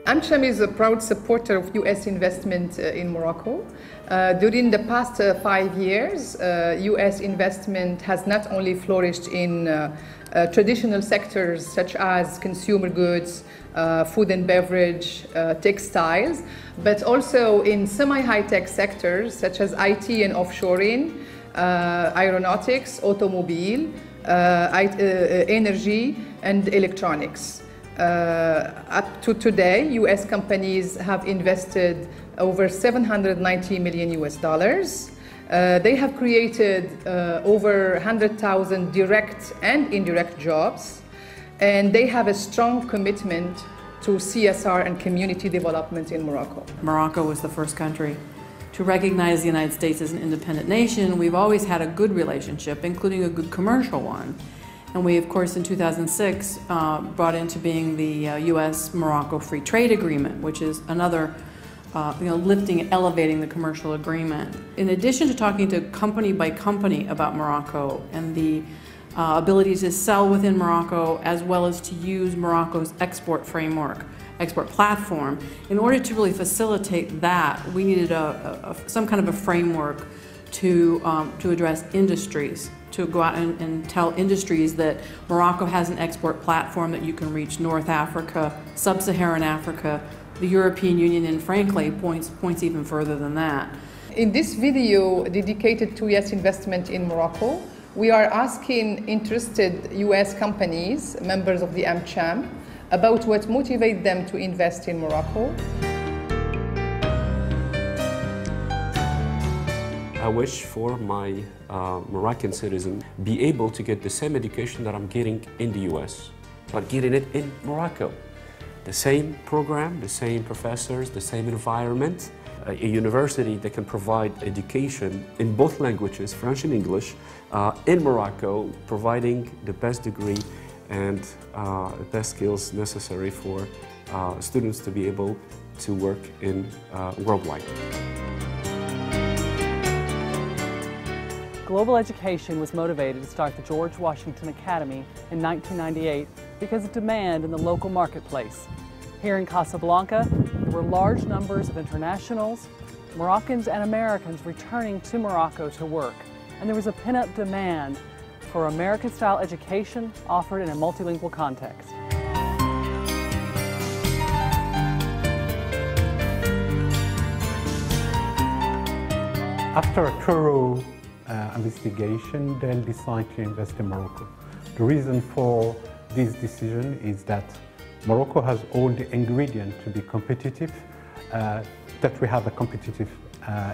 AmCham is a proud supporter of U.S. investment in Morocco. During the past 5 years, U.S. investment has not only flourished in traditional sectors such as consumer goods, food and beverage, textiles, but also in semi-high-tech sectors such as IT and offshoring, aeronautics, automobile, energy, and electronics. Up to today, U.S. companies have invested over $790 million US. They have created over 100,000 direct and indirect jobs, and they have a strong commitment to CSR and community development in Morocco. Morocco was the first country to recognize the United States as an independent nation. We've always had a good relationship, including a good commercial one. And we, of course, in 2006 brought into being the U.S.-Morocco Free Trade Agreement, which is another lifting and elevating the commercial agreement. In addition to talking to company by company about Morocco and the ability to sell within Morocco, as well as to use Morocco's export framework, export platform, in order to really facilitate that, we needed some kind of a framework to address industries, to go out and tell industries that Morocco has an export platform that you can reach North Africa, Sub-Saharan Africa, the European Union, and frankly, points even further than that. In this video dedicated to U.S. investment in Morocco, we are asking interested U.S. companies, members of the AmCham, about what motivates them to invest in Morocco. I wish for my Moroccan citizen be able to get the same education that I'm getting in the US, but getting it in Morocco. The same program, the same professors, the same environment, a university that can provide education in both languages, French and English, in Morocco, providing the best degree and the best skills necessary for students to be able to work in worldwide. Global education was motivated to start the George Washington Academy in 1998 because of demand in the local marketplace. Here in Casablanca, there were large numbers of internationals, Moroccans and Americans returning to Morocco to work, and there was a pent-up demand for American-style education offered in a multilingual context. After a thorough investigation, they'll decide to invest in Morocco. The reason for this decision is that Morocco has all the ingredients to be competitive, that we have a competitive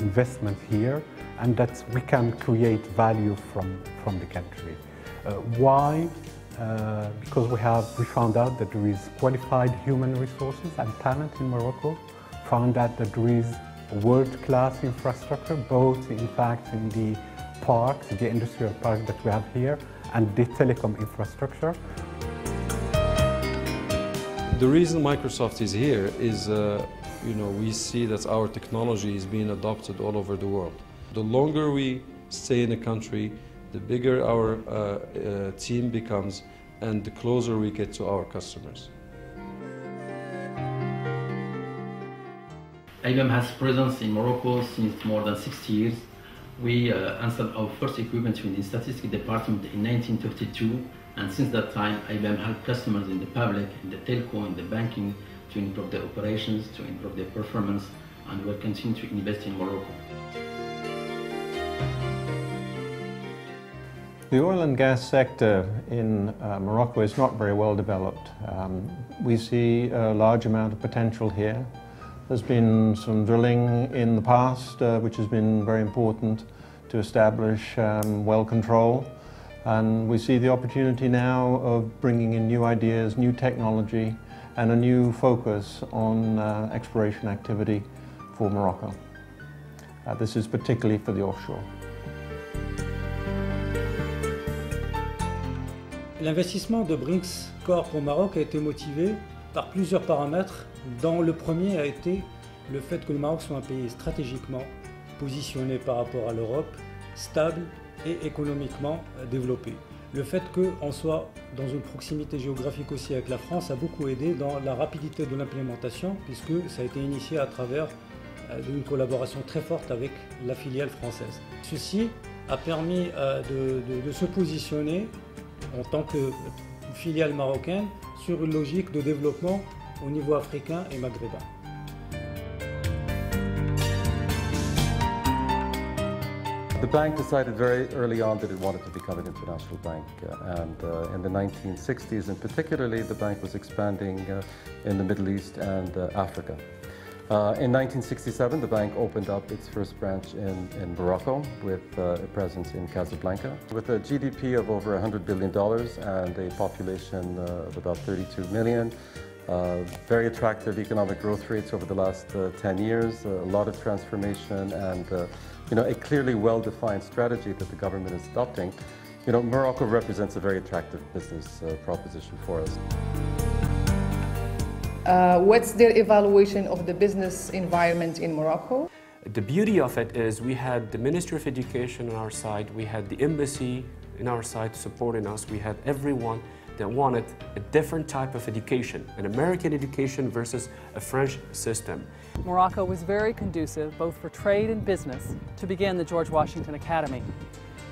investment here, and that we can create value from the country. Why? Because we found out that there is qualified human resources and talent in Morocco, found out that there is world-class infrastructure, both in fact in the parks, the industrial park that we have here, and the telecom infrastructure. The reason Microsoft is here is, we see that our technology is being adopted all over the world. The longer we stay in a country, the bigger our team becomes, and the closer we get to our customers. IBM has presence in Morocco since more than 60 years. We installed our first equipment in the statistics department in 1932, and since that time IBM helped customers in the public, in the telco, in the banking to improve their operations, to improve their performance, and will continue to invest in Morocco. The oil and gas sector in Morocco is not very well developed. We see a large amount of potential here. There's been some drilling in the past, which has been very important to establish well control. And we see the opportunity now of bringing in new ideas, new technology, and a new focus on exploration activity for Morocco. This is particularly for the offshore. L'investissement de Brinks Corp au Maroc a été motivé par plusieurs paramètres, dont le premier a été le fait que le Maroc soit un pays stratégiquement positionné par rapport à l'Europe, stable et économiquement développé. Le fait qu'on soit dans une proximité géographique aussi avec la France a beaucoup aidé dans la rapidité de l'implémentation, puisque ça a été initié à travers d'une collaboration très forte avec la filiale française. Ceci a permis de se positionner en tant que filiale marocaine sur une logique de développement au niveau africain et maghrébin. The bank decided very early on that it wanted to become an international bank, and in the 1960s in particularly, the bank was expanding in the Middle East and Africa. In 1967, the bank opened up its first branch in Morocco with a presence in Casablanca. With a GDP of over $100 billion and a population of about 32 million, very attractive economic growth rates over the last 10 years, a lot of transformation and a clearly well-defined strategy that the government is adopting. Morocco represents a very attractive business proposition for us. What's their evaluation of the business environment in Morocco? The beauty of it is we had the Ministry of Education on our side, we had the embassy on our side supporting us, we had everyone that wanted a different type of education, an American education versus a French system. Morocco was very conducive both for trade and business to begin the George Washington Academy.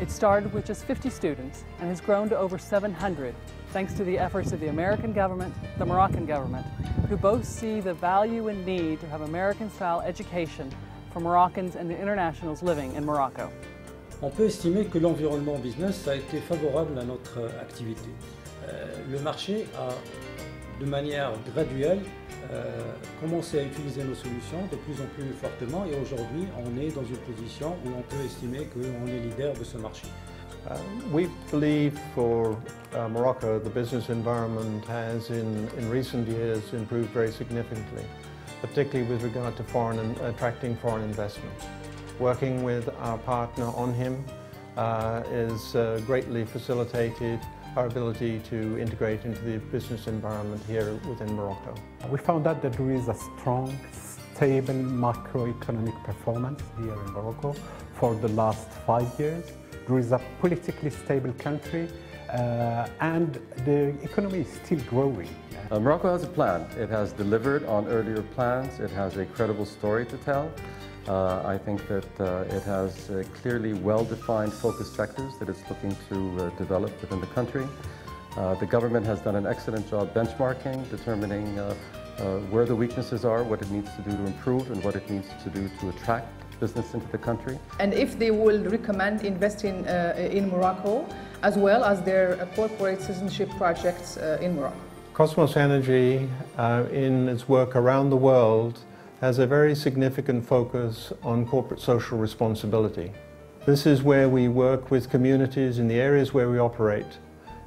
It started with just 50 students and has grown to over 700 thanks to the efforts of the American government, the Moroccan government, who both see the value and need to have American-style education for Moroccans and the internationals living in Morocco. On peut estimer que l'environnement business a été favorable à notre activité. Le marché a, de manière graduelle, commencé à utiliser nos solutions de plus en plus fortement et aujourd'hui on est dans une position où on peut estimer qu'on est leader de ce marché. We believe for Morocco the business environment has in recent years improved very significantly, particularly with regard to attracting foreign investment. Working with our partner on him is greatly facilitated our ability to integrate into the business environment here within Morocco. We found out that there is a strong, stable macroeconomic performance here in Morocco for the last 5 years. There is a politically stable country and the economy is still growing. Morocco has a plan. It has delivered on earlier plans. It has a credible story to tell. I think that it has clearly well-defined focus sectors that it's looking to develop within the country. The government has done an excellent job benchmarking, determining where the weaknesses are, what it needs to do to improve, and what it needs to do to attract business into the country. And if they will recommend investing in Morocco, as well as their corporate citizenship projects in Morocco. Cosmos Energy, in its work around the world, has a very significant focus on corporate social responsibility. This is where we work with communities in the areas where we operate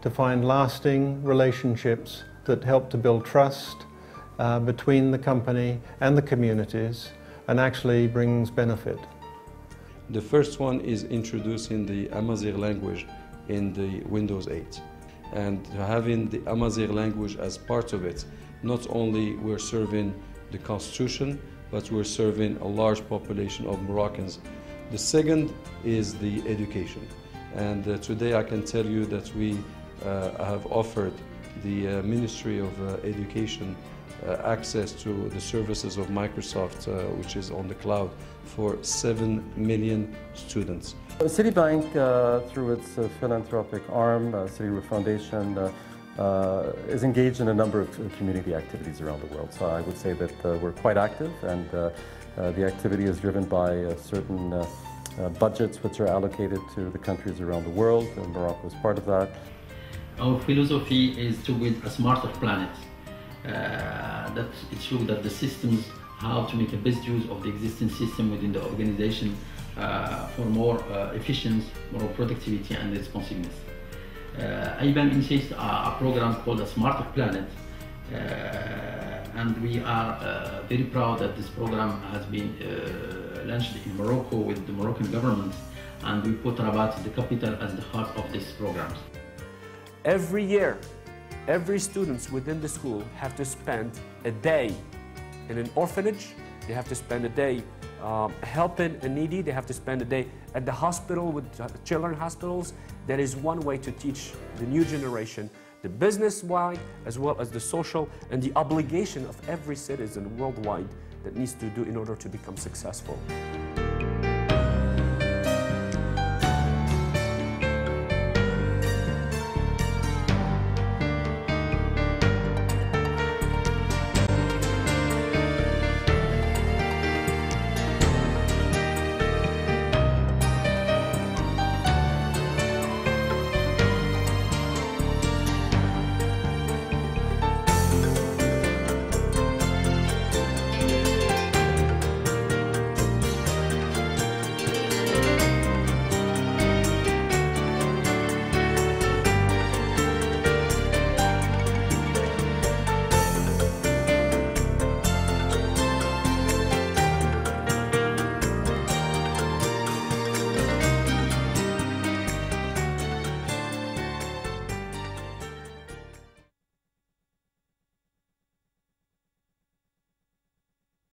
to find lasting relationships that help to build trust between the company and the communities and actually brings benefit. The first one is introducing the Amazigh language in the Windows 8. And having the Amazigh language as part of it, not only we're serving the Constitution, but we're serving a large population of Moroccans. The second is the education. And today I can tell you that we have offered the Ministry of Education access to the services of Microsoft, which is on the cloud, for 7 million students. Citibank, through its philanthropic arm, City Foundation, is engaged in a number of community activities around the world. So I would say that we're quite active, and the activity is driven by certain budgets which are allocated to the countries around the world, and Morocco is part of that. Our philosophy is to build a smarter planet. That it shows that the systems, how to make the best use of the existing system within the organization for more efficiency, more productivity and responsiveness. IBAM initiated a program called A Smarter Planet, and we are very proud that this program has been launched in Morocco with the Moroccan government, and we put Rabat, the capital, as the heart of this program. Every year, every student within the school have to spend a day in an orphanage, they have to spend a day helping a needy, they have to spend a day at the hospital with children's hospitals. That is one way to teach the new generation the business-wide as well as the social and the obligation of every citizen worldwide that needs to do in order to become successful.